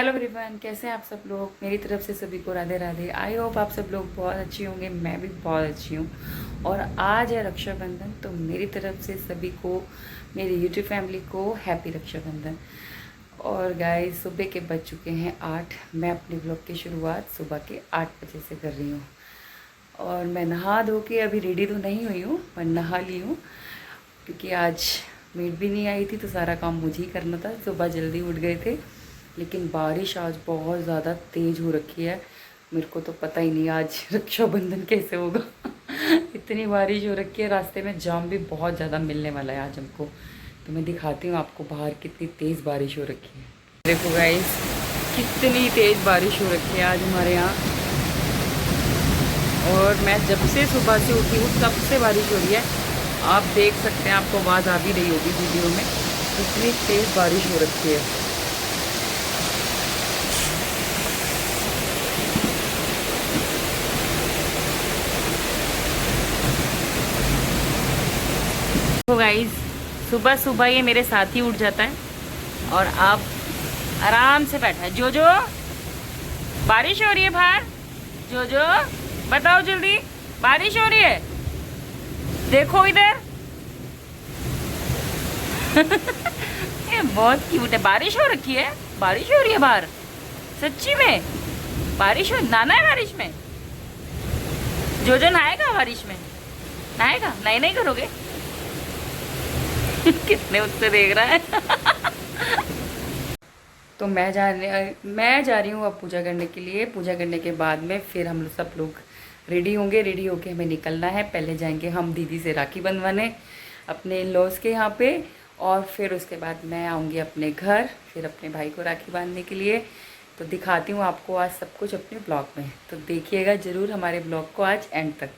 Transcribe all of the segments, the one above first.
Hello everyone, कैसे हैं आप सब लोग। मेरी तरफ से सभी को राधे राधे। आई होप आप सब लोग बहुत अच्छी होंगे। मैं भी बहुत अच्छी हूँ। और आज है रक्षाबंधन, तो मेरी तरफ से सभी को, मेरी यूट्यूब फैमिली को हैप्पी रक्षाबंधन। और गाइस, सुबह के बज चुके हैं 8। मैं अपने ब्लॉग की शुरुआत सुबह के 8 बजे से कर रही हूँ। और मैं नहा धो के अभी रेडी तो नहीं हुई हूँ, पर नहा ली हूँ, क्योंकि आज मेड भी नहीं आई थी तो सारा काम मुझे ही करना था। सुबह जल्दी उठ गए थे, लेकिन बारिश आज बहुत ज़्यादा तेज़ हो रखी है। मेरे को तो पता ही नहीं आज रक्षाबंधन कैसे होगा। इतनी बारिश हो रखी है, रास्ते में जाम भी बहुत ज़्यादा मिलने वाला है आज हमको। तो मैं दिखाती हूँ आपको बाहर कितनी तेज़ बारिश हो रखी है। देखो गाइस, कितनी तेज़ बारिश हो रखी है आज हमारे यहाँ। और मैं जब से सुबह से उठी हूँ तब से बारिश हो रही है। आप देख सकते हैं, आपको आवाज़ आ भी रही होगी वीडियो में, इतनी तेज़ बारिश हो रखी है। तो गाइस, सुबह सुबह ये मेरे साथ ही उठ जाता है और आप आराम से बैठा है। जोजो, बारिश हो रही है बाहर। जोजो, बताओ जल्दी, बारिश हो रही है, देखो इधर। ये बहुत क्यूट है। बारिश हो रखी है, बारिश हो रही है बाहर, सच्ची में बारिश हो। नहाना है बारिश में। जोजो नहाएगा बारिश में, नहाएगा? नहीं करोगे? कितने उत्ते देख रहा है। तो मैं जा रही हूँ अब पूजा करने के लिए। पूजा करने के बाद में फिर हम सब लोग रेडी होंगे। रेडी होके हमें निकलना है। पहले जाएंगे हम दीदी से राखी बंधवाने अपने इन-लॉज के यहाँ पे, और फिर उसके बाद मैं आऊँगी अपने घर, फिर अपने भाई को राखी बांधने के लिए। तो दिखाती हूँ आपको आज सब कुछ अपने ब्लॉग में, तो देखिएगा ज़रूर हमारे ब्लॉग को आज एंड तक।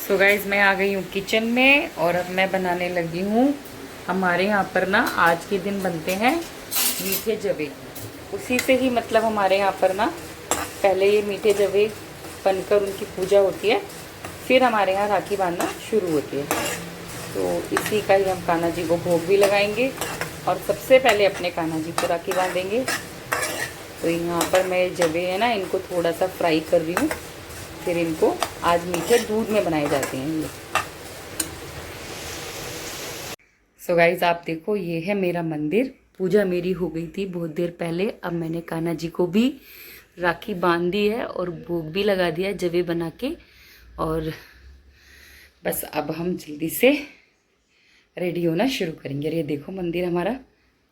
सो गाइज़, मैं आ गई हूँ किचन में और अब मैं बनाने लगी हूँ। हमारे यहाँ पर ना आज के दिन बनते हैं मीठे जवे। उसी से ही मतलब हमारे यहाँ पर ना पहले ये मीठे जवे बनकर उनकी पूजा होती है, फिर हमारे यहाँ राखी बांधना शुरू होती है। तो इसी का ही हम कान्हा जी को भोग भी लगाएंगे और सबसे पहले अपने कान्हा जी को राखी बांधेंगे। तो यहाँ पर मैं जवे है ना, इनको थोड़ा सा फ्राई कर रही हूँ, फिर इनको आज मीठे दूध में बनाए जाते हैं ये। सो गाइज, आप देखो, ये है मेरा मंदिर। पूजा मेरी हो गई थी बहुत देर पहले। अब मैंने कान्हा जी को भी राखी बांध दी है और भोग भी लगा दिया जवे बना के। और बस अब हम जल्दी से रेडी होना शुरू करेंगे। और ये देखो, मंदिर हमारा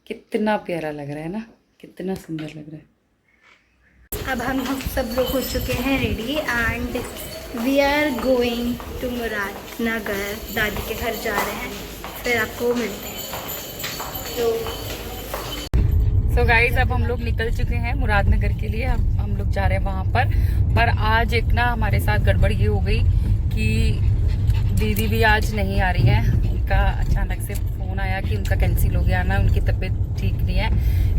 कितना प्यारा लग रहा है ना, कितना सुंदर लग रहा है। अब हम सब लोग हो चुके हैं ready and we are going to Muradnagar. दादी के घर जा रहे हैं, फिर आपको मिलते हैं। सो गाइज, अब हम लोग निकल चुके हैं मुरादनगर के लिए। अब हम लोग जा रहे हैं वहाँ पर आज एक ना हमारे साथ गड़बड़ ये हो गई कि दीदी भी आज नहीं आ रही है। उनका अचानक से फ़ोन आया कि उनका कैंसिल हो गया ना, उनकी तबीयत ठीक नहीं है।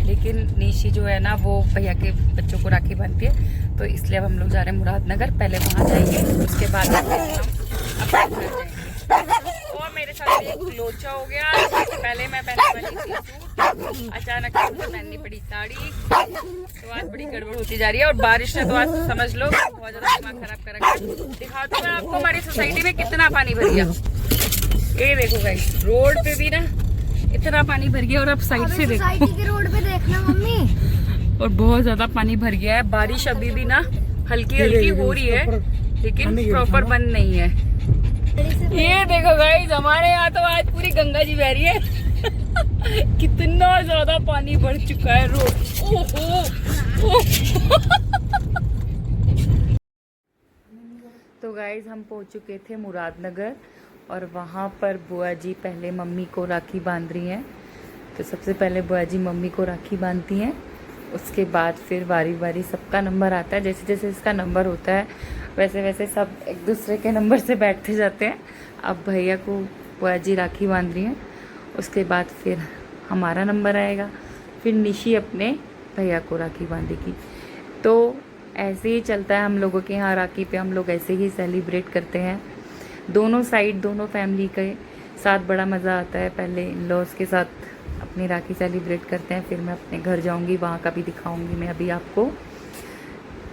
लेकिन निशी जो है ना, वो भैया के बच्चों को राखी बांधती है, तो इसलिए अब हम लोग जा रहे हैं मुरादनगर। पहले वहाँ जाएंगे, उसके बाद हम अपने घर जाएंगे। और मेरे साथ एक लोचा हो गया। पहले मैं पहनने वाली थी सूट, अचानक से मुझे पहननी पड़ी साड़ी। तो आज बड़ी गड़बड़ होती जा रही है। और बारिश ने तो आज समझ लो बहुत ज़्यादा दिमाग खराब कर रखा है। दिखाती हूँ मैं आपको हमारी सोसाइटी में कितना पानी भर गया। ये देखो गाइस, रोड पे भी ना इतना पानी भर गया। और अब साइड से देखो, सोसाइटी के रोड पे देखना मम्मी। और बहुत ज्यादा पानी भर गया है। बारिश अभी भी ना हल्की हल्की हो रही है, लेकिन प्रॉपर बंद नहीं है। ये देखो गाइस, हमारे यहाँ तो आज पूरी गंगा जी बह रही है। कितना ज्यादा पानी भर चुका है रोड। ओहो। तो गाइस, हम पहुंच चुके थे मुरादनगर और वहाँ पर बुआ जी पहले मम्मी को राखी बांध रही हैं। तो सबसे पहले बुआ जी मम्मी को राखी बांधती हैं, उसके बाद फिर बारी बारी सबका नंबर आता है। जैसे जैसे इसका नंबर होता है वैसे वैसे सब एक दूसरे के नंबर से बैठते जाते हैं। अब भैया को बुआ जी राखी बांध रही हैं, उसके बाद फिर हमारा नंबर आएगा, फिर निशी अपने भैया को राखी बांधेगी। तो ऐसे ही चलता है हम लोगों के यहाँ। राखी पे हम लोग ऐसे ही सेलिब्रेट करते हैं, दोनों साइड दोनों फैमिली के साथ बड़ा मज़ा आता है। पहले इन लॉज के साथ अपनी राखी सेलिब्रेट करते हैं, फिर मैं अपने घर जाऊंगी, वहाँ का भी दिखाऊंगी मैं अभी आपको।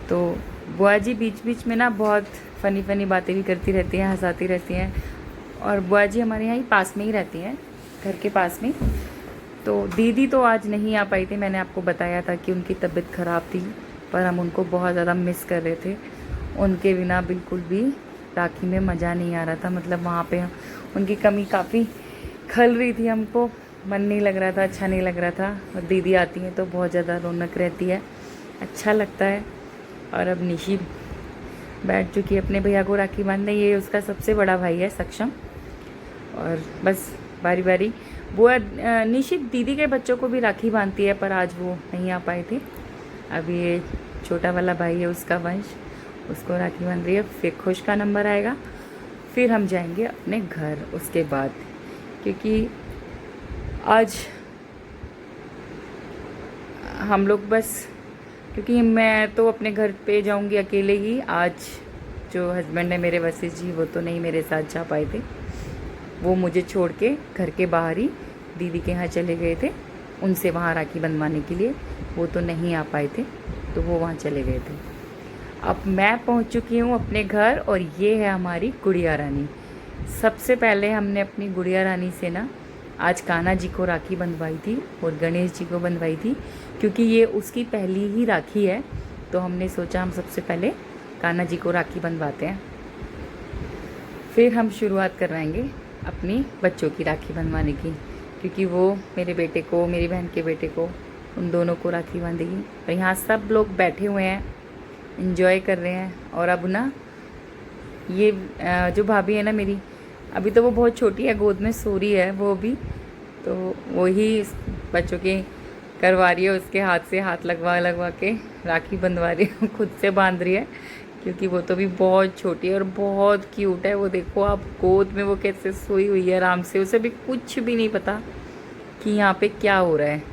तो बुआ जी बीच बीच में ना बहुत फ़नी बातें भी करती रहती हैं, हंसाती रहती हैं। और बुआ जी हमारे यहाँ ही पास में ही रहती हैं, घर के पास में। तो दीदी तो आज नहीं आ पाई थी, मैंने आपको बताया था कि उनकी तबीयत ख़राब थी, पर हम उनको बहुत ज़्यादा मिस कर रहे थे। उनके बिना बिल्कुल भी राखी में मज़ा नहीं आ रहा था, मतलब वहाँ पे उनकी कमी काफ़ी खल रही थी, हमको मन नहीं लग रहा था, अच्छा नहीं लग रहा था। और दीदी आती हैं तो बहुत ज़्यादा रौनक रहती है, अच्छा लगता है। और अब निशी बैठ चुकी है अपने भैया को राखी बांधने, ये उसका सबसे बड़ा भाई है सक्षम। और बस बारी बारी बुआ निशी दीदी के बच्चों को भी राखी बांधती है, पर आज वो नहीं आ पाए थे। अभी ये छोटा वाला भाई है उसका वंश, उसको राखी बांध रही है। फिर खुश का नंबर आएगा, फिर हम जाएंगे अपने घर उसके बाद, क्योंकि आज हम लोग बस, क्योंकि मैं तो अपने घर पे जाऊंगी अकेले ही। आज जो हस्बैंड है मेरे वसीस जी, वो तो नहीं मेरे साथ जा पाए थे, वो मुझे छोड़ के घर के बाहर ही दीदी के यहाँ चले गए थे, उनसे वहाँ राखी बंधवाने के लिए। वो तो नहीं आ पाए थे, तो वो वहाँ चले गए थे। अब मैं पहुँच चुकी हूँ अपने घर, और ये है हमारी गुड़िया रानी। सबसे पहले हमने अपनी गुड़िया रानी से ना आज कान्हा जी को राखी बंधवाई थी और गणेश जी को बंधवाई थी, क्योंकि ये उसकी पहली ही राखी है। तो हमने सोचा हम सबसे पहले कान्हा जी को राखी बंधवाते हैं, फिर हम शुरुआत करवाएंगे अपनी बच्चों की राखी बंधवाने की, क्योंकि वो मेरे बेटे को, मेरी बहन के बेटे को, उन दोनों को राखी बांधेगी। और यहाँ सब लोग बैठे हुए हैं, एंजॉय कर रहे हैं। और अब ना ये जो भाभी है ना मेरी, अभी तो वो बहुत छोटी है, गोद में सो रही है वो भी, तो वो ही बच्चों के करवा रही है, उसके हाथ से हाथ लगवा के राखी बंधवा रही है, खुद से बांध रही है, क्योंकि वो तो भी बहुत छोटी है और बहुत क्यूट है। वो देखो आप, गोद में वो कैसे सोई हुई है आराम से, उसे भी कुछ भी नहीं पता कि यहाँ पे क्या हो रहा है।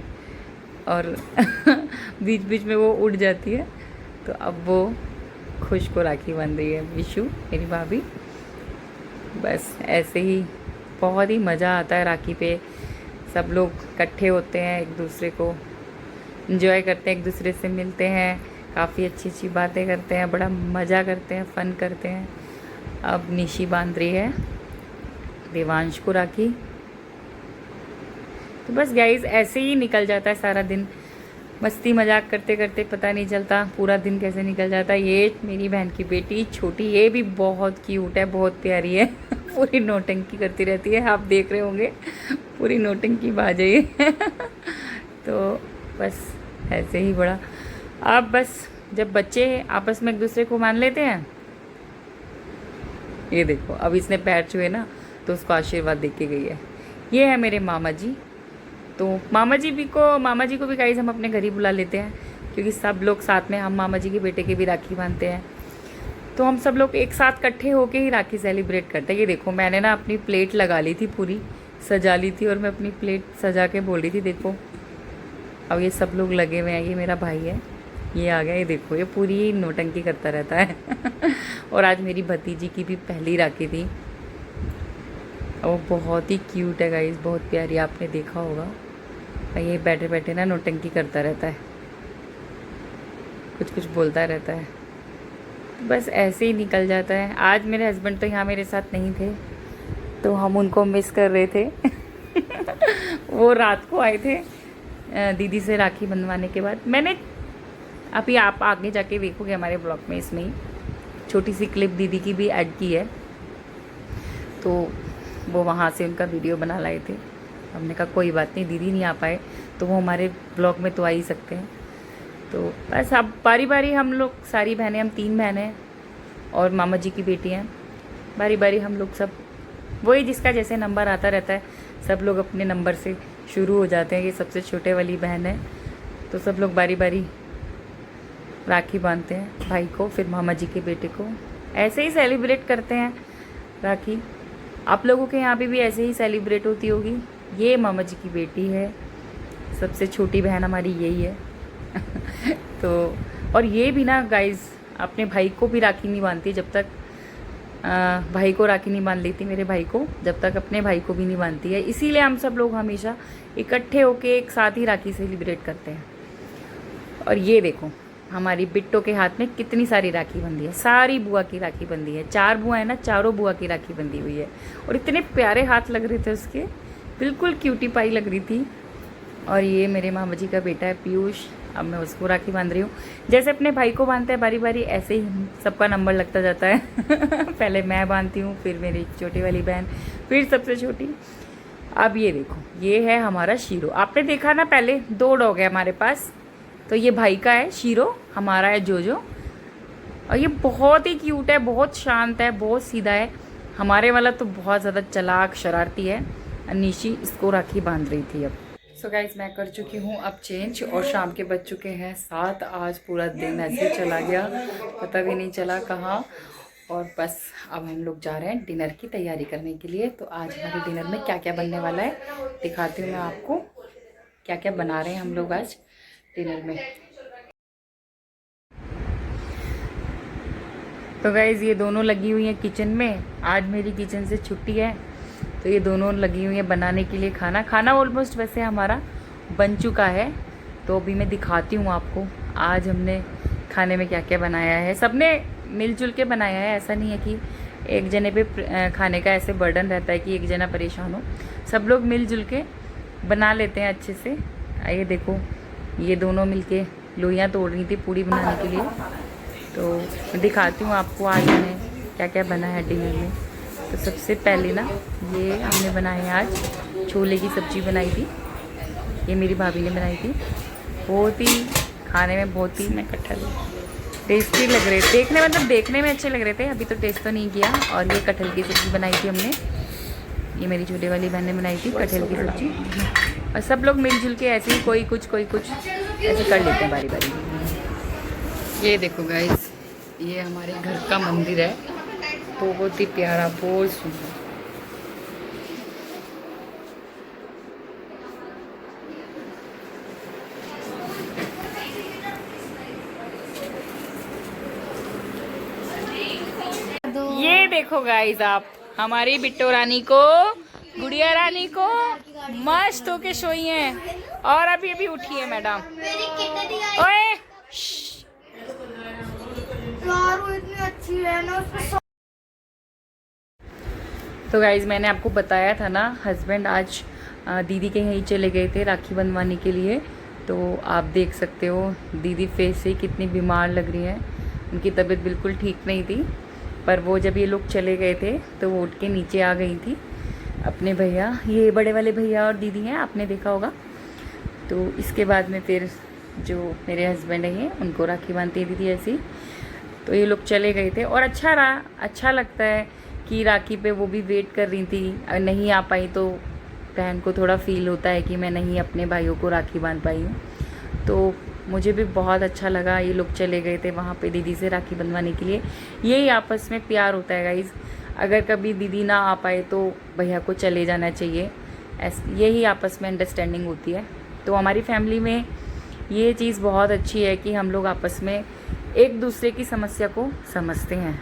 और बीच बीच में वो उड़ जाती है। तो अब वो खुश को राखी बांध रही है, विशु मेरी भाभी। बस ऐसे ही बहुत ही मज़ा आता है राखी पे, सब लोग इकट्ठे होते हैं, एक दूसरे को एंजॉय करते हैं, एक दूसरे से मिलते हैं, काफ़ी अच्छी अच्छी बातें करते हैं, बड़ा मज़ा करते हैं, फ़न करते हैं। अब निशी बांध रही है देवांश को राखी। तो बस गाइस ऐसे ही निकल जाता है सारा दिन, मस्ती मजाक करते करते पता नहीं चलता पूरा दिन कैसे निकल जाता है। ये मेरी बहन की बेटी छोटी, ये भी बहुत क्यूट है, बहुत प्यारी है पूरी नौटंकी करती रहती है, आप देख रहे होंगे पूरी नौटंकी बाज है ये तो बस ऐसे ही बड़ा। अब बस जब बच्चे आपस में एक दूसरे को मान लेते हैं, ये देखो अब इसने पैर छुए ना तो उसको आशीर्वाद दे के गई है। ये है मेरे मामा जी। तो मामा जी को भी गाइस हम अपने घर ही बुला लेते हैं, क्योंकि सब लोग साथ में, हम मामा जी के बेटे के भी राखी बांधते हैं, तो हम सब लोग एक साथ इकट्ठे होके ही राखी सेलिब्रेट करते हैं। ये देखो मैंने ना अपनी प्लेट लगा ली थी, पूरी सजा ली थी, और मैं अपनी प्लेट सजा के बोल रही थी देखो। अब ये सब लोग लगे हुए हैं, ये मेरा भाई है, ये आ गया, ये देखो ये पूरी नौटंकी करता रहता है और आज मेरी भतीजी की भी पहली राखी थी, वो बहुत ही क्यूट है गाइस, बहुत प्यारी, आपने देखा होगा। ये बैठे बैठे ना नौटंकी करता रहता है, कुछ कुछ बोलता रहता है, बस ऐसे ही निकल जाता है। आज मेरे हस्बैंड तो यहाँ मेरे साथ नहीं थे, तो हम उनको मिस कर रहे थे वो रात को आए थे दीदी से राखी बंधवाने के बाद। मैंने अभी, आप आगे जाके देखोगे हमारे ब्लॉग में, इसमें ही छोटी सी क्लिप दीदी की भी ऐड की है, तो वो वहाँ से उनका वीडियो बना लाए थे। हमने कहा कोई बात नहीं, दीदी नहीं आ पाए तो वो हमारे ब्लॉग में तो आ ही सकते हैं। तो बस अब बारी बारी हम लोग, सारी बहनें, हम 3 बहनें और मामा जी की बेटी हैं, बारी बारी हम लोग सब, वही जिसका जैसे नंबर आता रहता है, सब लोग अपने नंबर से शुरू हो जाते हैं। ये सबसे छोटे वाली बहन है, तो सब लोग बारी बारी राखी बांधते हैं भाई को, फिर मामा जी के बेटे को। ऐसे ही सेलिब्रेट करते हैं राखी। आप लोगों के यहाँ पे भी ऐसे ही सेलिब्रेट होती होगी। ये मामा जी की बेटी है, सबसे छोटी बहन हमारी यही है तो और ये भी ना गाइज अपने भाई को भी राखी नहीं बांधती जब तक भाई को राखी नहीं बांध लेती, मेरे भाई को, जब तक अपने भाई को भी नहीं बांधती है। इसीलिए हम सब लोग हमेशा इकट्ठे होके एक साथ ही राखी सेलिब्रेट करते हैं। और ये देखो हमारी बिट्टो के हाथ में कितनी सारी राखी बंधी है, सारी बुआ की राखी बंधी है। 4 बुआ है ना, चारों बुआ की राखी बंधी हुई है। और इतने प्यारे हाथ लग रहे थे उसके, बिल्कुल क्यूटी पाई लग रही थी। और ये मेरे मामा जी का बेटा है पीयूष, अब मैं उसको राखी बांध रही हूँ। जैसे अपने भाई को बांधते हैं बारी बारी, ऐसे ही सबका नंबर लगता जाता है। पहले मैं बांधती हूँ, फिर मेरी छोटी वाली बहन, फिर सबसे छोटी। अब ये देखो, ये है हमारा शीरो। आपने देखा ना पहले 2 डॉग है हमारे पास, तो ये भाई का है शीरो, हमारा है जोजो। और ये बहुत ही क्यूट है, बहुत शांत है, बहुत सीधा है। हमारे वाला तो बहुत ज़्यादा चालाक शरारती है। अनीशी इसको राखी बांध रही थी। अब सो गाइज मैं कर चुकी हूँ अब चेंज, और शाम के बज चुके हैं 7। आज पूरा दिन ऐसे चला गया, पता भी नहीं चला कहाँ। और बस अब हम लोग जा रहे हैं डिनर की तैयारी करने के लिए। तो आज हमारे डिनर में क्या क्या बनने वाला है दिखाती हूँ मैं आपको, क्या क्या बना रहे हैं हम लोग आज डिनर में। तो गाइज ये दोनों लगी हुई हैं किचन में, आज मेरी किचन से छुट्टी है, तो ये दोनों लगी हुई हैं बनाने के लिए खाना। खाना ऑलमोस्ट वैसे हमारा बन चुका है, तो अभी मैं दिखाती हूँ आपको आज हमने खाने में क्या क्या बनाया है। सबने मिलजुल के बनाया है, ऐसा नहीं है कि एक जने पे खाने का ऐसे बर्डन रहता है कि एक जना परेशान हो। सब लोग मिलजुल के बना लेते हैं अच्छे से। ये देखो ये दोनों मिलके लोइयाँ तोड़ रही थी पूड़ी बनाने के लिए, तो मैं दिखाती हूँ आपको आज हमें क्या क्या बना है डिनर में। तो सबसे पहले ना ये हमने बनाए हैं आज छोले की सब्ज़ी बनाई थी, ये मेरी भाभी ने बनाई थी। बहुत ही खाने में बहुत ही कटहल टेस्टी लग रहे थे, देखने में अच्छे लग रहे थे। अभी तो टेस्ट तो नहीं किया। और ये कटहल की सब्ज़ी बनाई थी हमने, ये मेरी छोटी वाली बहन ने बनाई थी कटहल की सब्ज़ी। और सब लोग मिलजुल के ऐसे ही कोई कुछ ऐसे कर लेते हैं बारी बारी। ये देखो गाइस, ये हमारे घर का मंदिर है, बहुत ही प्यारा, बहुत सुंदर। ये देखो गाइस आप, हमारी बिट्टो रानी को, गुड़िया रानी को मस्त होके सोई हैं। और अभी उठी है मैडम। ओए यार वो इतनी अच्छी है ना। तो गाइज़ मैंने आपको बताया था ना, हस्बैंड आज दीदी के यहीं चले गए थे राखी बंधवाने के लिए। तो आप देख सकते हो दीदी फेस से कितनी बीमार लग रही है, उनकी तबीयत बिल्कुल ठीक नहीं थी। पर वो जब ये लोग चले गए थे तो वो उठ के नीचे आ गई थी। अपने भैया, ये बड़े वाले भैया और दीदी हैं, आपने देखा होगा। तो इसके बाद में फिर जो मेरे हस्बैंड हैं उनको राखी बांधती है दीदी ऐसी। तो ये लोग चले गए थे और अच्छा रहा, अच्छा लगता है कि राखी पे वो भी वेट कर रही थी। नहीं आ पाई तो बहन को थोड़ा फील होता है कि मैं नहीं अपने भाइयों को राखी बांध पाई हूँ। तो मुझे भी बहुत अच्छा लगा, ये लोग चले गए थे वहाँ पे दीदी से राखी बंधवाने के लिए। यही आपस में प्यार होता है गाइज़, अगर कभी दीदी ना आ पाए तो भैया को चले जाना चाहिए, यही आपस में अंडरस्टैंडिंग होती है। तो हमारी फैमिली में ये चीज़ बहुत अच्छी है कि हम लोग आपस में एक दूसरे की समस्या को समझते हैं।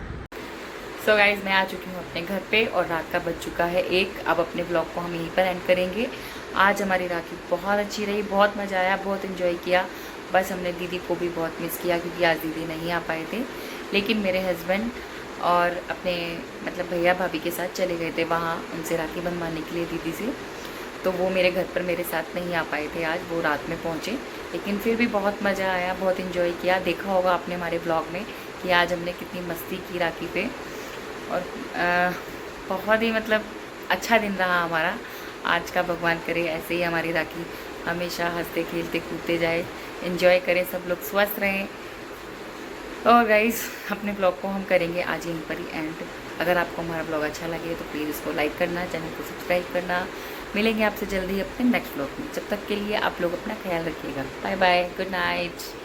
सो गाइज़ मैं आ चुकी हूँ अपने घर पे और रात का बज चुका है 1। अब अपने ब्लॉग को हम यहीं पर एंड करेंगे। आज हमारी राखी बहुत अच्छी रही, बहुत मज़ा आया, बहुत इन्जॉय किया। बस हमने दीदी को भी बहुत मिस किया क्योंकि आज दीदी नहीं आ पाए थे। लेकिन मेरे हस्बैंड और अपने मतलब भैया भाभी के साथ चले गए थे वहाँ उनसे राखी बंधवाने के लिए दीदी से। तो वो मेरे घर पर मेरे साथ नहीं आ पाए थे आज, वो रात में पहुँचे। लेकिन फिर भी बहुत मज़ा आया, बहुत इन्जॉय किया। देखा होगा आपने हमारे ब्लॉग में कि आज हमने कितनी मस्ती की राखी पे। और बहुत ही मतलब अच्छा दिन रहा हमारा आज का। भगवान करे ऐसे ही हमारी राखी हमेशा हंसते खेलते कूदते जाए, एंजॉय करें, सब लोग स्वस्थ रहें। और गाइस अपने ब्लॉग को हम करेंगे आज यहीं पर ही एंड। अगर आपको हमारा ब्लॉग अच्छा लगे तो प्लीज़ इसको लाइक करना, चैनल को सब्सक्राइब करना। मिलेंगे आपसे जल्दी अपने नेक्स्ट ब्लॉग में। जब तक के लिए आप लोग अपना ख्याल रखिएगा। Bye bye, good night.